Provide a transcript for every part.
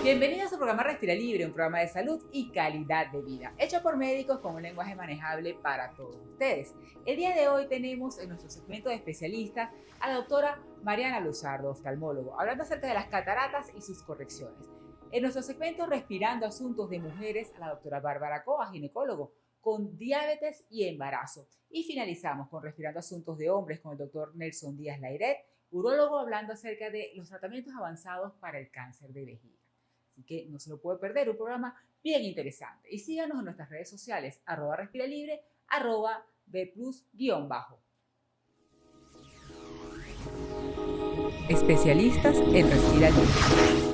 Bienvenidos a su programa Respira Libre, un programa de salud y calidad de vida, hecho por médicos con un lenguaje manejable para todos ustedes. El día de hoy tenemos en nuestro segmento de especialistas a la doctora Mariana Luzardo, oftalmólogo, hablando acerca de las cataratas y sus correcciones. En nuestro segmento Respirando Asuntos de Mujeres, a la doctora Bárbara Coa, ginecólogo, con diabetes y embarazo. Y finalizamos con Respirando Asuntos de Hombres con el doctor Nelson Díaz Lairet, urólogo, hablando acerca de los tratamientos avanzados para el cáncer de vejiga. Así que no se lo puede perder, un programa bien interesante. Y síganos en nuestras redes sociales, @respiralibre, @bplus_. Especialistas en Respira Libre.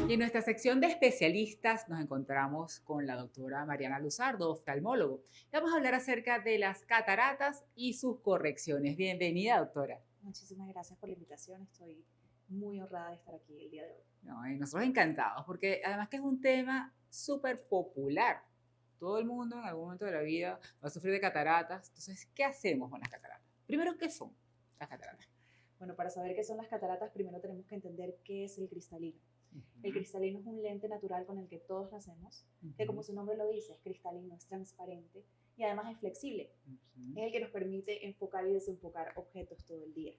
Y en nuestra sección de especialistas nos encontramos con la doctora Mariana Luzardo, oftalmólogo. Vamos a hablar acerca de las cataratas y sus correcciones. Bienvenida, doctora. Muchísimas gracias por la invitación. Estoy muy honrada de estar aquí el día de hoy. No, y nosotros encantados, porque además que es un tema súper popular. Todo el mundo en algún momento de la vida va a sufrir de cataratas. Entonces, ¿qué hacemos con las cataratas? Primero, ¿qué son las cataratas? Bueno, para saber qué son las cataratas, primero tenemos que entender qué es el cristalino. El cristalino es un lente natural con el que todos nacemos, que como su nombre lo dice, es cristalino, es transparente y además es flexible. Es el que nos permite enfocar y desenfocar objetos todo el día.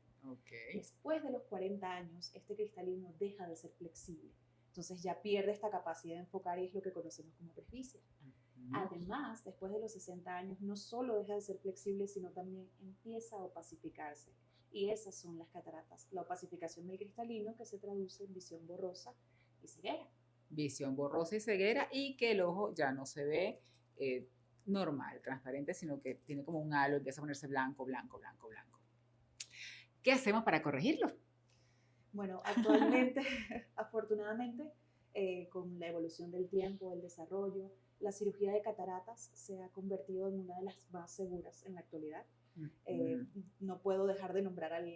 Después de los 40 años, este cristalino deja de ser flexible. Entonces ya pierde esta capacidad de enfocar y es lo que conocemos como presbicia. Además, después de los 60 años, no solo deja de ser flexible, sino también empieza a opacificarse. Y esas son las cataratas, la opacificación del cristalino, que se traduce en visión borrosa y ceguera. Visión borrosa y ceguera, y que el ojo ya no se ve normal, transparente, sino que tiene como un halo, empieza a ponerse blanco, blanco, blanco, blanco. ¿Qué hacemos para corregirlo? Bueno, actualmente, afortunadamente, con la evolución del tiempo, el desarrollo, la cirugía de cataratas se ha convertido en una de las más seguras en la actualidad. No puedo dejar de nombrar al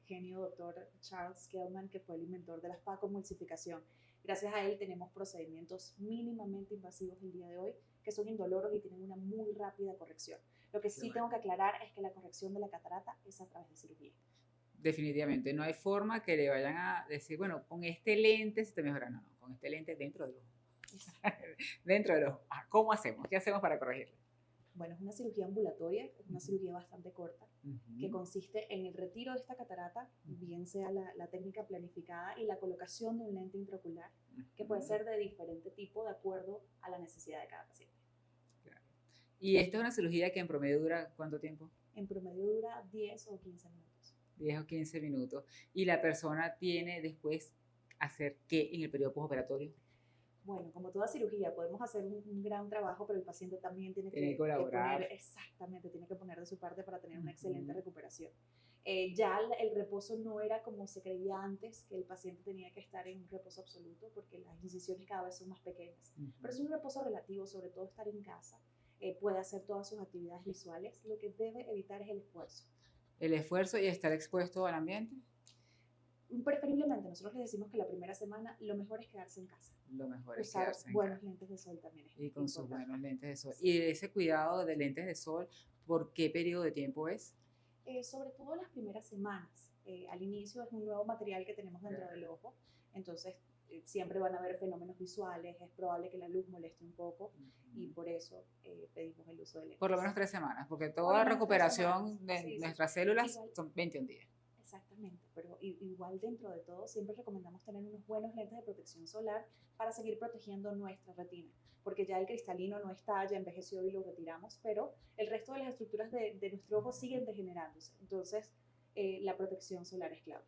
genio doctor Charles Kellman, que fue el inventor de la facomulsificación. Gracias a él tenemos procedimientos mínimamente invasivos el día de hoy, que son indoloros y tienen una muy rápida corrección. Lo que sí tengo que aclarar es que la corrección de la catarata es a través de cirugía. Definitivamente, no hay forma que le vayan a decir, bueno, con este lente se te mejora. No, con este lente dentro del ojo. Dentro del ojo. ¿Cómo hacemos? ¿Qué hacemos para corregirlo? Bueno, es una cirugía ambulatoria, es una cirugía bastante corta, que consiste en el retiro de esta catarata, bien sea la técnica planificada y la colocación de un lente intraocular, que puede ser de diferente tipo de acuerdo a la necesidad de cada paciente. Claro. ¿Y esta es una cirugía que en promedio dura cuánto tiempo? En promedio dura 10 o 15 minutos. 10 o 15 minutos. ¿Y la persona tiene después hacer qué en el periodo postoperatorio? Bueno, como toda cirugía, podemos hacer un gran trabajo, pero el paciente también tiene que colaborar. Exactamente, tiene que poner de su parte para tener una excelente recuperación. Ya el reposo no era como se creía antes, que el paciente tenía que estar en un reposo absoluto, porque las incisiones cada vez son más pequeñas. Pero es un reposo relativo, sobre todo estar en casa, puede hacer todas sus actividades visuales. Lo que debe evitar es el esfuerzo. ¿El esfuerzo y estar expuesto al ambiente? Preferiblemente, nosotros les decimos que la primera semana lo mejor es quedarse en casa. Lo mejor es usar quedarse en buenos casa. Lentes de sol también es y con importante. sus buenos lentes de sol. ¿Y ese cuidado de lentes de sol, por qué periodo de tiempo es? Sobre todo las primeras semanas. Al inicio es un nuevo material que tenemos dentro del ojo, entonces siempre van a haber fenómenos visuales, es probable que la luz moleste un poco y por eso pedimos el uso de lentes. Por lo menos 3 semanas, porque toda recuperación de nuestras células igual, son 21 días. Exactamente, pero igual dentro de todo siempre recomendamos tener unos buenos lentes de protección solar para seguir protegiendo nuestra retina, porque ya el cristalino no está, ya envejeció y lo retiramos, pero el resto de las estructuras de nuestro ojo siguen degenerándose, entonces la protección solar es clave.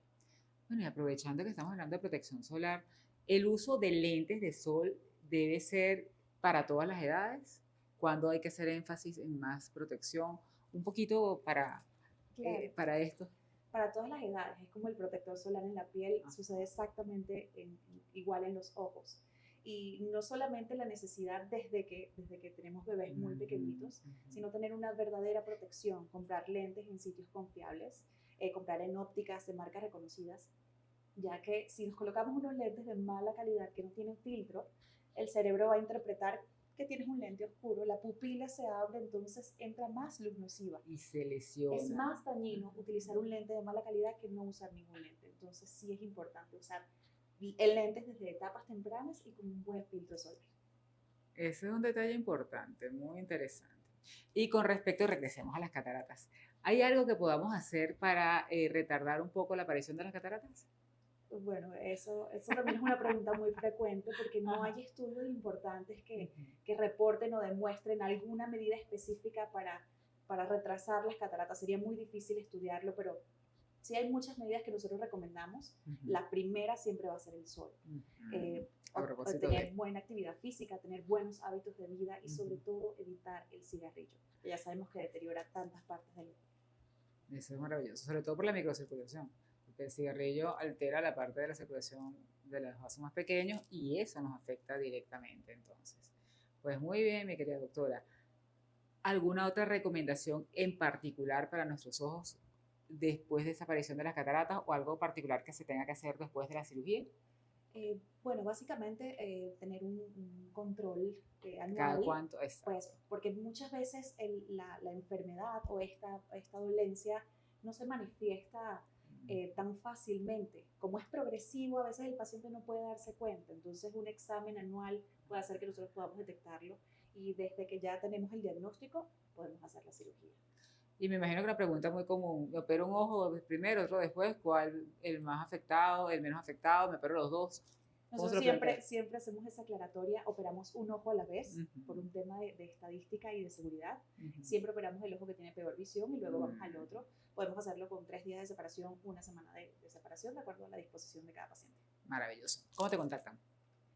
Bueno, y aprovechando que estamos hablando de protección solar, ¿el uso de lentes de sol debe ser para todas las edades? ¿Cuándo hay que hacer énfasis en más protección? Un poquito para esto. Para todas las edades, es como el protector solar en la piel, sucede exactamente igual en los ojos. Y no solamente la necesidad desde que tenemos bebés muy pequeñitos, sino tener una verdadera protección, comprar lentes en sitios confiables, comprar en ópticas de marcas reconocidas, ya que si nos colocamos unos lentes de mala calidad que no tienen filtro, el cerebro va a interpretar que tienes un lente oscuro, la pupila se abre, entonces entra más luz nociva. Y se lesiona. Es más dañino utilizar un lente de mala calidad que no usar ningún lente. Entonces sí es importante usar el lente desde etapas tempranas y con un buen filtro solar. Ese es un detalle importante, muy interesante. Y con respecto, regresemos a las cataratas. ¿Hay algo que podamos hacer para retardar un poco la aparición de las cataratas? Bueno, eso también es una pregunta muy frecuente porque no hay estudios importantes que reporten o demuestren alguna medida específica para retrasar las cataratas. Sería muy difícil estudiarlo, pero sí hay muchas medidas que nosotros recomendamos. La primera siempre va a ser el sol. Tener buena actividad física, tener buenos hábitos de vida y sobre todo evitar el cigarrillo, que ya sabemos que deteriora tantas partes del cuerpo. Eso es maravilloso, sobre todo por la microcirculación, porque el cigarrillo altera la parte de la circulación de los vasos más pequeños y eso nos afecta directamente. Entonces, pues muy bien, mi querida doctora. ¿Alguna otra recomendación en particular para nuestros ojos después de esa aparición de las cataratas o algo particular que se tenga que hacer después de la cirugía? Bueno, básicamente tener un control anual. ¿Cada cuánto? Pues porque muchas veces la enfermedad o esta dolencia no se manifiesta tan fácilmente. Como es progresivo, a veces el paciente no puede darse cuenta. Entonces un examen anual puede hacer que nosotros podamos detectarlo y desde que ya tenemos el diagnóstico podemos hacer la cirugía. Y me imagino que una pregunta muy común, ¿me opero un ojo primero, otro después? ¿Cuál el más afectado, el menos afectado? ¿Me opero los dos? Nosotros siempre hacemos esa aclaratoria, operamos un ojo a la vez por un tema de estadística y de seguridad. Siempre operamos el ojo que tiene peor visión y luego vamos al otro. Podemos hacerlo con 3 días de separación, una semana de separación, de acuerdo a la disposición de cada paciente. Maravilloso. ¿Cómo te contactan?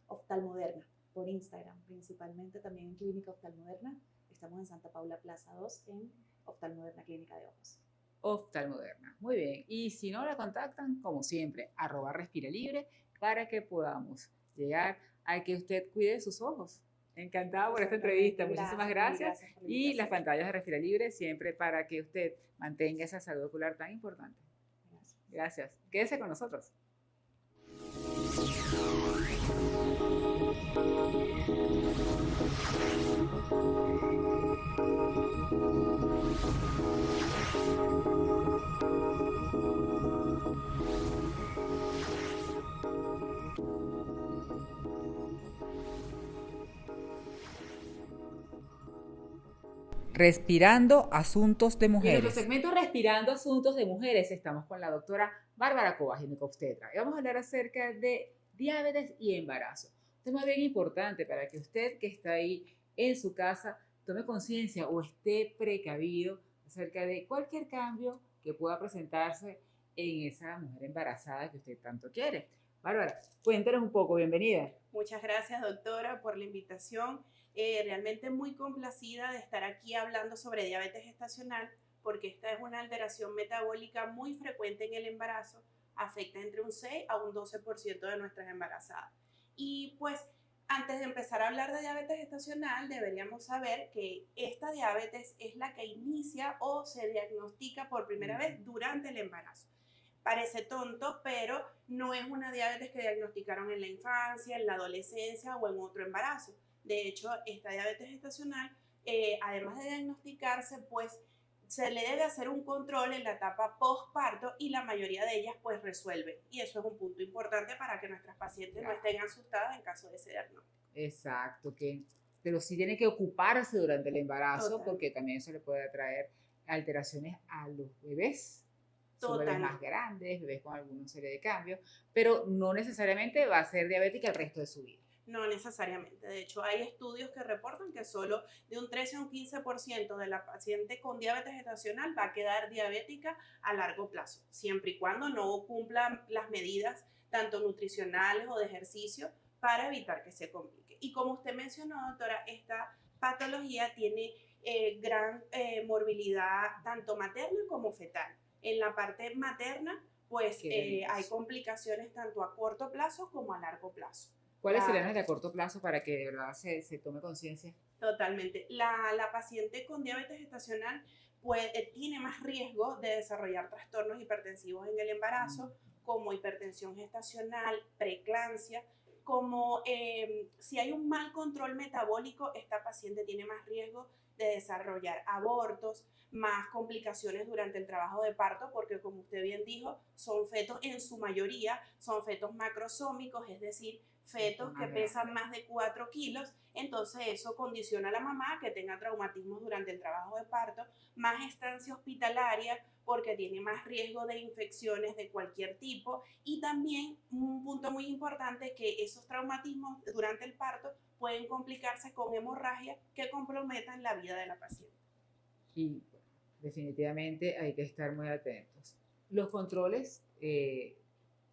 Oftalmoderna, por Instagram, principalmente también en Clínica Oftalmoderna. Estamos en Santa Paula Plaza 2 en Oftalmoderna Clínica de Ojos. Oftalmoderna. Muy bien. Y si no la contactan, como siempre, @respiralibre para que podamos llegar a que usted cuide sus ojos. Encantada por esta entrevista. Muchísimas gracias. Y las pantallas de Respira Libre siempre para que usted mantenga esa salud ocular tan importante. Gracias. Quédese con nosotros. Respirando Asuntos de Mujeres. En nuestro segmento Respirando Asuntos de Mujeres estamos con la doctora Bárbara Cova, ginecobstetra, y vamos a hablar acerca de diabetes y embarazo. Un tema bien importante para que usted que está ahí en su casa tome conciencia o esté precavido acerca de cualquier cambio que pueda presentarse en esa mujer embarazada que usted tanto quiere. Bárbara, cuéntanos un poco, bienvenida. Muchas gracias, doctora, por la invitación. Realmente muy complacida de estar aquí hablando sobre diabetes gestacional, porque esta es una alteración metabólica muy frecuente en el embarazo, afecta entre un 6 a un 12% de nuestras embarazadas. Y pues, antes de empezar a hablar de diabetes gestacional, deberíamos saber que esta diabetes es la que inicia o se diagnostica por primera vez durante el embarazo. Parece tonto, pero no es una diabetes que diagnosticaron en la infancia, en la adolescencia o en otro embarazo. De hecho, esta diabetes gestacional, además de diagnosticarse, pues se le debe hacer un control en la etapa postparto y la mayoría de ellas pues resuelven. Y eso es un punto importante para que nuestras pacientes no estén asustadas en caso de ese diagnóstico. Exacto, pero sí tiene que ocuparse durante el embarazo porque también eso le puede traer alteraciones a los bebés. Son bebés más grandes, bebés con alguna serie de cambios, pero no necesariamente va a ser diabética el resto de su vida. No necesariamente. De hecho, hay estudios que reportan que solo de un 13 a un 15% de la paciente con diabetes gestacional va a quedar diabética a largo plazo, siempre y cuando no cumplan las medidas tanto nutricionales o de ejercicio para evitar que se complique. Y como usted mencionó, doctora, esta patología tiene gran morbilidad tanto materna como fetal. En la parte materna, pues hay complicaciones tanto a corto plazo como a largo plazo. ¿Cuáles serían las de a corto plazo para que de verdad se tome conciencia? Totalmente. La paciente con diabetes gestacional tiene más riesgo de desarrollar trastornos hipertensivos en el embarazo, como hipertensión gestacional, preeclampsia, como si hay un mal control metabólico, esta paciente tiene más riesgo de desarrollar abortos, más complicaciones durante el trabajo de parto, porque como usted bien dijo, son fetos en su mayoría, son fetos macrosómicos, es decir, fetos que pesan más de 4 kilos, entonces eso condiciona a la mamá que tenga traumatismos durante el trabajo de parto, más estancia hospitalaria porque tiene más riesgo de infecciones de cualquier tipo y también un punto muy importante que esos traumatismos durante el parto pueden complicarse con hemorragia que comprometan la vida de la paciente. Y bueno, definitivamente hay que estar muy atentos. Los controles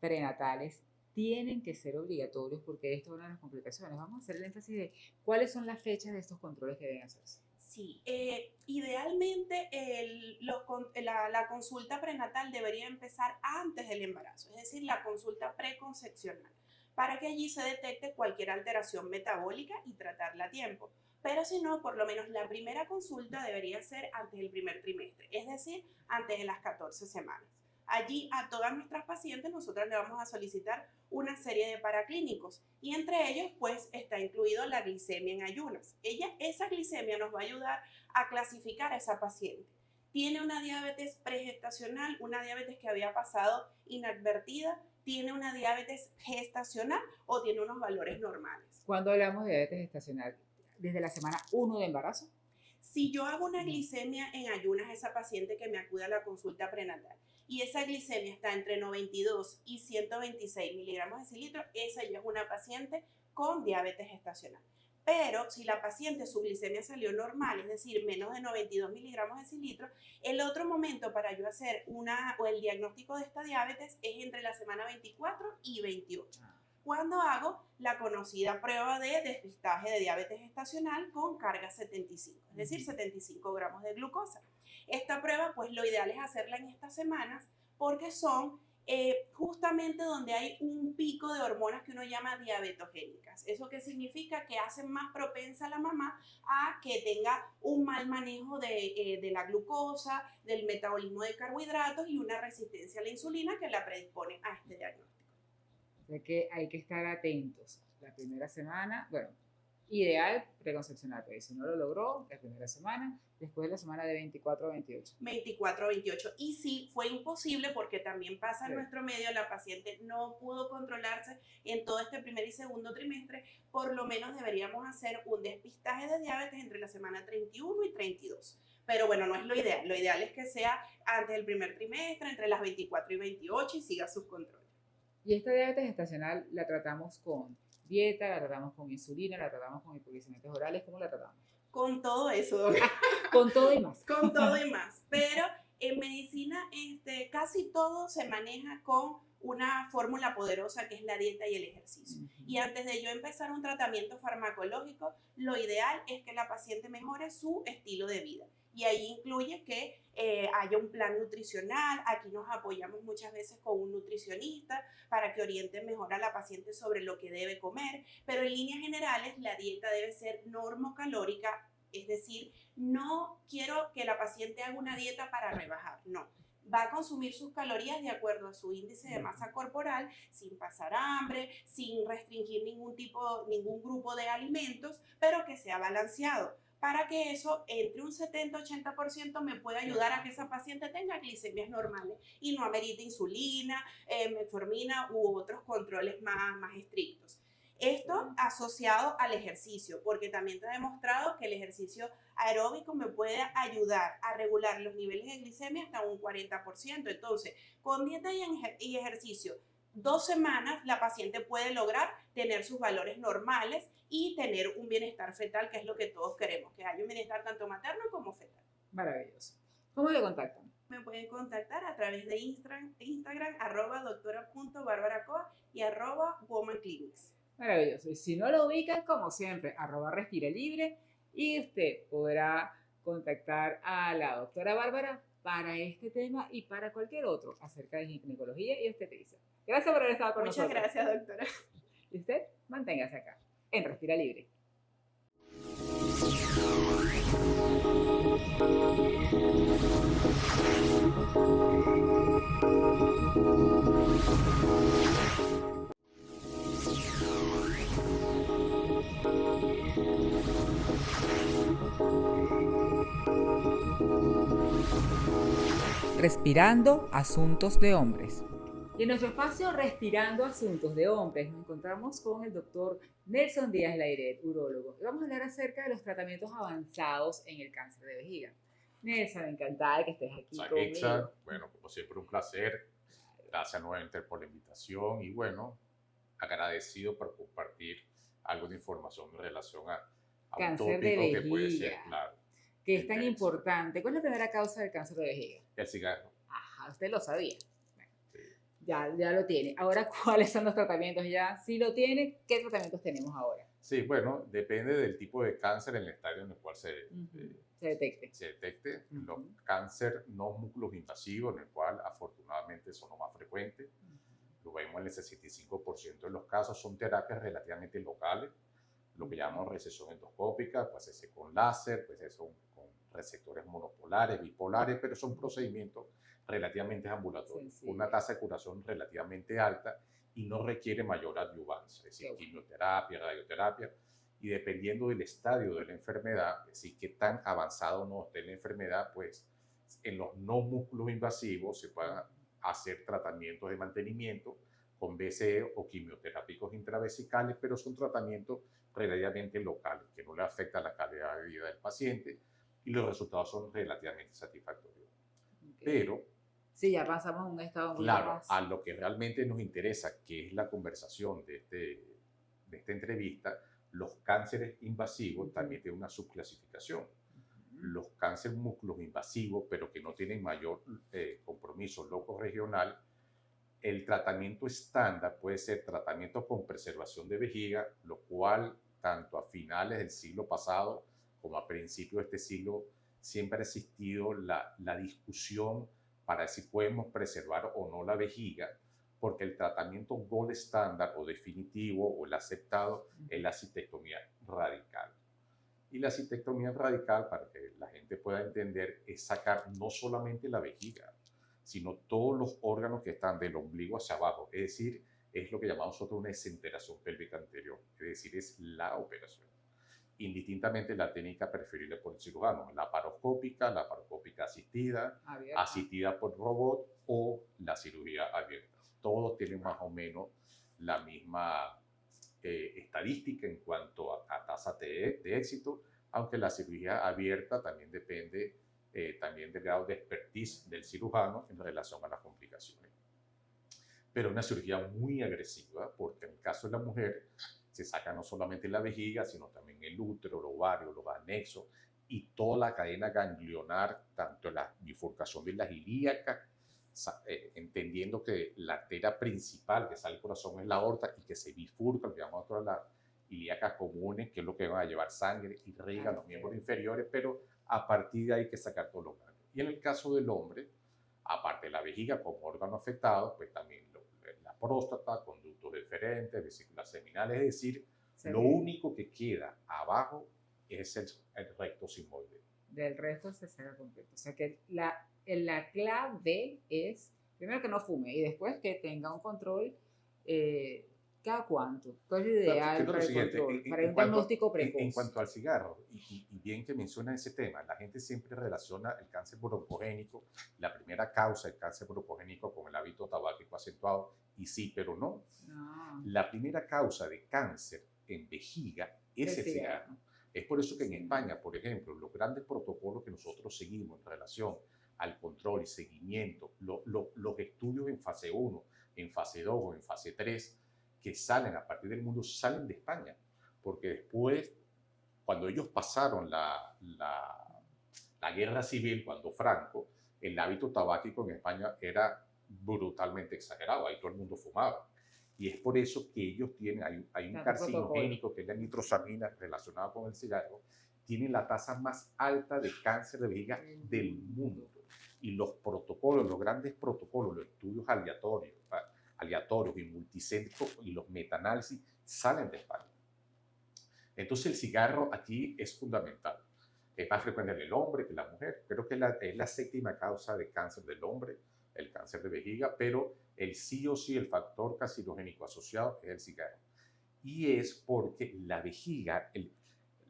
prenatales tienen que ser obligatorios porque esto es una de las complicaciones. Vamos a hacer el énfasis de cuáles son las fechas de estos controles que deben hacerse. Sí, idealmente la consulta prenatal debería empezar antes del embarazo, es decir, la consulta preconcepcional, para que allí se detecte cualquier alteración metabólica y tratarla a tiempo. Pero si no, por lo menos la primera consulta debería ser antes del primer trimestre, es decir, antes de las 14 semanas. Allí a todas nuestras pacientes nosotros le vamos a solicitar una serie de paraclínicos y entre ellos pues está incluido la glicemia en ayunas. Esa glicemia nos va a ayudar a clasificar a esa paciente. Tiene una diabetes pregestacional, una diabetes que había pasado inadvertida, tiene una diabetes gestacional o tiene unos valores normales. Cuando hablamos de diabetes gestacional, desde la semana 1 de embarazo. Si yo hago una glicemia en ayunas a esa paciente que me acude a la consulta prenatal y esa glicemia está entre 92 y 126 miligramos de decilitro, esa ya es una paciente con diabetes gestacional. Pero si la paciente, su glicemia salió normal, es decir, menos de 92 miligramos de decilitro, el otro momento para yo hacer el diagnóstico de esta diabetes es entre la semana 24 y 28. Cuando hago la conocida prueba de despistaje de diabetes gestacional con carga 75, es decir, 75 gramos de glucosa. Esta prueba, pues lo ideal es hacerla en estas semanas porque son justamente donde hay un pico de hormonas que uno llama diabetogénicas. ¿Eso qué significa? Que hacen más propensa a la mamá a que tenga un mal manejo de la glucosa, del metabolismo de carbohidratos y una resistencia a la insulina que la predispone a este diagnóstico. O sea que hay que estar atentos. La primera semana, bueno, ideal preconcepcional, pero si no lo logró, la primera semana, después de la semana de 24 a 28. 24 a 28. Y sí, fue imposible porque también pasa en nuestro medio, la paciente no pudo controlarse en todo este primer y segundo trimestre, por lo menos deberíamos hacer un despistaje de diabetes entre la semana 31 y 32. Pero bueno, no es lo ideal es que sea antes del primer trimestre, entre las 24 y 28 y siga sus controles. Y esta diabetes gestacional la tratamos con dieta, la tratamos con insulina, la tratamos con hipoglicemiantes orales, ¿cómo la tratamos? Con todo eso, doctora. Con todo y más. Con todo y más. Pero en medicina casi todo se maneja con una fórmula poderosa que es la dieta y el ejercicio. Y antes de yo empezar un tratamiento farmacológico, lo ideal es que la paciente mejore su estilo de vida. Y ahí incluye que haya un plan nutricional. Aquí nos apoyamos muchas veces con un nutricionista para que oriente mejor a la paciente sobre lo que debe comer, pero en líneas generales la dieta debe ser normocalórica, es decir, no quiero que la paciente haga una dieta para rebajar, no. Va a consumir sus calorías de acuerdo a su índice de masa corporal, sin pasar hambre, sin restringir ningún grupo de alimentos, pero que sea balanceado, para que eso entre un 70-80% me pueda ayudar a que esa paciente tenga glicemias normales y no amerite insulina, metformina u otros controles más estrictos. Esto asociado al ejercicio, porque también te he demostrado que el ejercicio aeróbico me puede ayudar a regular los niveles de glicemia hasta un 40%. Entonces, con dieta y ejercicio, 2 semanas la paciente puede lograr tener sus valores normales y tener un bienestar fetal, que es lo que todos queremos, que haya un bienestar tanto materno como fetal. Maravilloso. ¿Cómo le contactan? Me pueden contactar a través de Instagram @doctora.barbaracoa y @womanclinics. Maravilloso. Y si no lo ubican, como siempre, @respiralibre y usted podrá contactar a la doctora Bárbara para este tema y para cualquier otro acerca de ginecología y obstetricia. Gracias por haber estado con nosotros. Muchas gracias, doctora. Y usted, manténgase acá, en Respira Libre. Respirando Asuntos de Hombres. Y en nuestro espacio Respirando Asuntos de Hombres nos encontramos con el doctor Nelson Díaz Layret, urólogo. Y vamos a hablar acerca de los tratamientos avanzados en el cáncer de vejiga. Nelson, encantada de que estés aquí conmigo. Bueno, como siempre un placer. Gracias nuevamente por la invitación y bueno, agradecido por compartir algo de información en relación a un Cáncer de tópico que puede ser, vejiga, claro, que es tan importante. ¿Cuál es la primera causa del cáncer de vejiga? el cigarro. Ajá, usted lo sabía. Sí. Ya lo tiene. Ahora, ¿cuáles son los tratamientos ya? Si lo tiene, ¿qué tratamientos tenemos ahora? Sí, bueno, depende del tipo de cáncer en el estadio en el cual se detecte. Se detecte. Los cáncer no músculos invasivos, en el cual afortunadamente son los más frecuentes. Lo vemos en el 65% de los casos, son terapias relativamente locales, lo que llamamos recesión endoscópica, pues ese con láser, pues eso con receptores monopolares, bipolares, pero son procedimientos relativamente ambulatorios, Sencillo. una tasa de curación relativamente alta y no requiere mayor adyuvancia, es decir, quimioterapia, radioterapia, y dependiendo del estadio de la enfermedad, es decir, qué tan avanzado no esté la enfermedad, pues en los no músculos invasivos se pueden hacer tratamientos de mantenimiento con BCE o quimioterápicos intravesicales, pero son tratamientos relativamente locales, que no le afectan la calidad de vida del paciente y los resultados son relativamente satisfactorios. Pero, sí, ya pasamos a un estado claro, más... a lo que realmente nos interesa, que es la conversación de esta entrevista, los cánceres invasivos también tienen una subclasificación. Los cánceres músculos invasivos, pero que no tienen mayor compromiso loco regional, el tratamiento estándar puede ser tratamiento con preservación de vejiga, lo cual tanto a finales del siglo pasado como a principios de este siglo siempre ha existido la discusión para si podemos preservar o no la vejiga, porque el tratamiento gold estándar o definitivo o el aceptado es la cistectomía radical. Y la cistectomía radical, para que la gente pueda entender, es sacar no solamente la vejiga, sino todos los órganos que están del ombligo hacia abajo. Es decir, es lo que llamamos nosotros una exenteración pélvica anterior. Es decir, es la operación. Indistintamente la técnica preferible por el cirujano, la laparoscópica asistida, asistida por robot o la cirugía abierta. Todos tienen más o menos la misma estadística en cuanto a tasa de éxito, aunque la cirugía abierta también depende también del grado de expertise del cirujano en relación a las complicaciones. Pero una cirugía muy agresiva, porque en el caso de la mujer se saca no solamente la vejiga, sino también el útero, el ovario, los anexos y toda la cadena ganglionar, tanto la bifurcación de las ilíacas, entendiendo que la arteria principal que sale del corazón es la aorta y que se bifurca, lo que llamamos todas las ilíacas comunes, que es lo que van a llevar sangre y riegan los miembros inferiores, pero a partir de ahí hay que sacar todos los ganglios. Y en el caso del hombre, aparte de la vejiga como órgano afectado, pues también la próstata, conductos deferentes, vesículas seminales, es decir, lo único que queda abajo es el recto sigmoide. Del resto se saca completo. O sea que la clave es, primero que no fume y después que tenga un control cada cuánto. ¿Cuál es lo ideal para el control? Para un diagnóstico precoz. En cuanto al cigarro, y bien que menciona ese tema, la gente siempre relaciona el cáncer broncoagénico, la primera causa del cáncer broncoagénico con el hábito tabáquico acentuado, y sí, pero no. La primera causa de cáncer en vejiga es el cigarro. Es por eso que en España, por ejemplo, los grandes protocolos que nosotros seguimos en relación al control y seguimiento, los estudios en fase 1, en fase 2 o en fase 3, que salen a partir del mundo, salen de España. Porque después, cuando ellos pasaron la guerra civil, cuando Franco, el hábito tabáquico en España era brutalmente exagerado, ahí todo el mundo fumaba. Y es por eso que ellos tienen, hay un carcinogénico que es la nitrosamina relacionada con el cigarro, tienen la tasa más alta de cáncer de vejiga del mundo. Y los protocolos, los grandes protocolos, los estudios aleatorios y multicéntricos y los metaanálisis salen de España. Entonces el cigarro aquí es fundamental. Es más frecuente en el hombre que en la mujer. Creo que es la séptima causa de cáncer del hombre, el cáncer de vejiga, pero el sí o sí, el factor carcinogénico asociado es el cigarro. Y es porque la vejiga,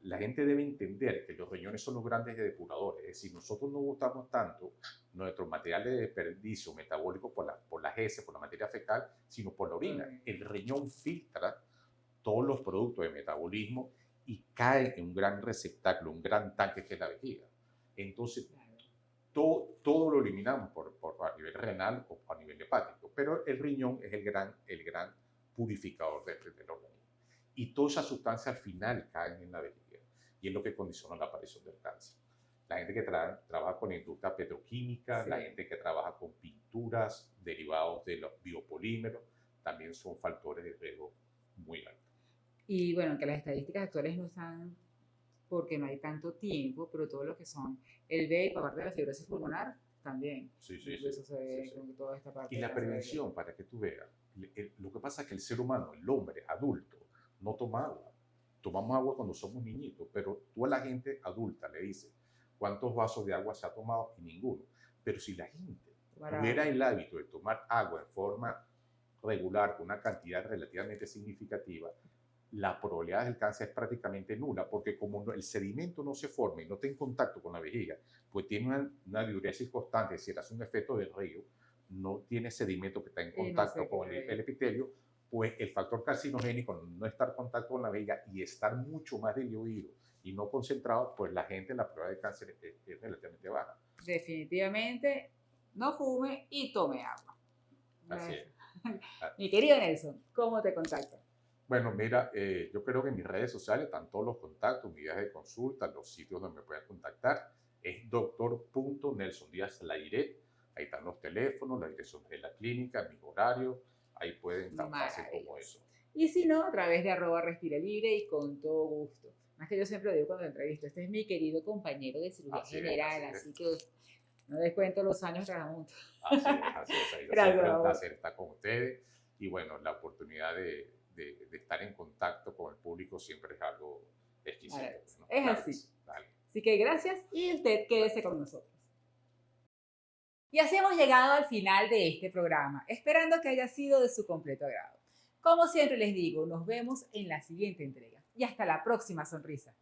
la gente debe entender que los riñones son los grandes depuradores. Es decir, nosotros no botamos tanto nuestro material de desperdicio metabólico por las heces, por la materia fecal, sino por la orina. El riñón filtra todos los productos de metabolismo y cae en un gran receptáculo, un gran tanque que es la vejiga. Entonces, todo lo eliminamos a nivel renal o a nivel hepático, pero el riñón es el gran purificador del organismo. Y todas esas sustancias al final caen en la vejiga y es lo que condiciona la aparición del cáncer. La gente que trabaja con la industria petroquímica, la gente que trabaja con pinturas derivados de los biopolímeros, también son factores de riesgo muy altos. Y bueno, que las estadísticas actuales no están porque no hay tanto tiempo, pero todo lo que son el vape, aparte de la fibrosis pulmonar, también. Sí. Eso se ve con toda esta parte. Y la prevención, para que tú veas, lo que pasa es que el ser humano, el hombre adulto, no toma agua. Tomamos agua cuando somos niñitos, pero tú a la gente adulta le dices, ¿cuántos vasos de agua se ha tomado? Y ninguno. Pero si la gente tuviera el hábito de tomar agua en forma regular, con una cantidad relativamente significativa, la probabilidad del cáncer es prácticamente nula, porque como el sedimento no se forma y no está en contacto con la vejiga, pues tiene una diuresis constante, es decir, hace un efecto del río, no tiene sedimento que está en contacto con el epitelio, pues el factor carcinogénico, no estar en contacto con la vejiga y estar mucho más diluido y no concentrado, pues la gente, la probabilidad de cáncer es relativamente baja. Definitivamente, no fume y tome agua. Así es. Mi querido Nelson, ¿cómo te contactas? Bueno, mira, yo creo que en mis redes sociales están todos los contactos, mis vías de consulta, los sitios donde me pueden contactar. Es dr.nelsondíaz-lairet. Ahí están los teléfonos, la dirección de la clínica, mis horarios. Ahí pueden tan fácil como eso. Y si no, a través de @respiralibre y con todo gusto. Más que yo siempre lo digo cuando entrevisto, este es mi querido compañero de cirugía general, así que no les cuento los años que hagamos. Así es. Siempre un placer estar con ustedes. Y bueno, la oportunidad de estar en contacto con el público siempre es algo exquisito. ¿No? Es claro, así. Dale. Así que gracias y usted quédese con nosotros. Y así hemos llegado al final de este programa, esperando que haya sido de su completo agrado. Como siempre les digo, nos vemos en la siguiente entrega y hasta la próxima sonrisa.